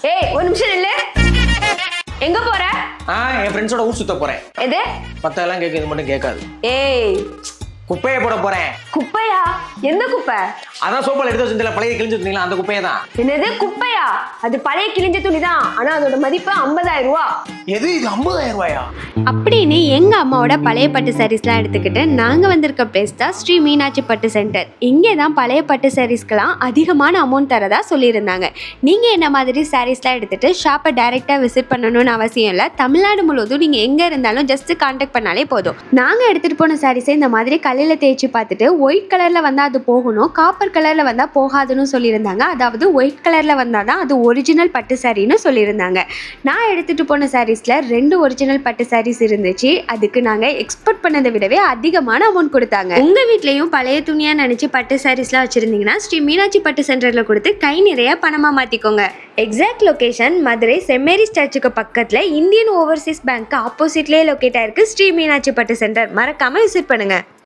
ஏய் ஒரு நிமிஷம் இல்ல, எங்க போற? என் ஃப்ரெண்ட்ஸோட ஊர் சுத்த போறேன். எது? மத்தெல்லாம் கேட்க, இது மட்டும் கேட்காது. ஏய் குப்பையை போட போறேன். குப்பையா? எந்த குப்பை? அதான் சோப்பால் எடுத்து வச்சிருந்தீங்களா, பழைய கிழிஞ்சு வச்சிருந்தீங்களா, அந்த குப்பையை தான். என்னது குப்பையா? அது பழைய கிழிஞ்ச துணி தான், ஆனா அதோட மதிப்பு 50,000 ரூபாய். எது இது 50,000 ரூபாயா? அப்படின்னு எங்கள் அம்மாவோட பழைய பட்டு சாரீஸ்லாம் எடுத்துக்கிட்டு நாங்கள் வந்திருக்க பிளேஸ் தான் ஸ்ரீ மீனாட்சி பட்டு சென்டர். இங்கே தான் பழைய பட்டு சாரீஸ்க்கெலாம் அதிகமான அமௌண்ட் தரதா சொல்லியிருந்தாங்க. நீங்கள் என்ன மாதிரி சாரீஸ்லாம் எடுத்துகிட்டு ஷாப்பை டைரெக்டாக விசிட் பண்ணணும்னு அவசியம் இல்லை. தமிழ்நாடு முழுவதும் நீங்கள் எங்கே இருந்தாலும் ஜஸ்ட்டு கான்டாக்ட் பண்ணாலே போதும். நாங்கள் எடுத்துகிட்டு போன சாரீஸை இந்த மாதிரி கல்லில் தேய்ச்சி பார்த்துட்டு ஒயிட் கலரில் வந்தால் அது போகணும், காப்பர் கலரில் வந்தால் போகாதுன்னு சொல்லியிருந்தாங்க. அதாவது ஒயிட் கலரில் வந்தால் தான் அது ஒரிஜினல் பட்டு சாரின்னு சொல்லியிருந்தாங்க. நான் எடுத்துகிட்டு போன சாரீஸில் 2 ஒரிஜினல் பட்டு சாரீஸ் இருந்துச்சு. அதுக்கு நாங்கள் எக்ஸ்பெக்ட் பண்ணதை விடவே அதிகமான அமௌண்ட் கொடுத்தாங்க. உங்கள் வீட்லேயும் பழைய துணியாக நினச்சி பட்டு சாரீஸ்லாம் வச்சுருந்தீங்கன்னா ஸ்ரீ மீனாட்சி பட்டு சென்டரில் கொடுத்து கை நிறைய பணமாக மாற்றிக்கோங்க. எக்ஸாக்ட் லொகேஷன் மதுரை செம்மேரி சர்ச்சுக்கு பக்கத்தில் இந்தியன் ஓவர்சீஸ் பேங்க் ஆப்போசிட்லேயே லொக்கேட் ஆயிருக்கு ஸ்ரீ மீனாட்சி பட்டு சென்டர். மறக்காமல் விசிட் பண்ணுங்கள்.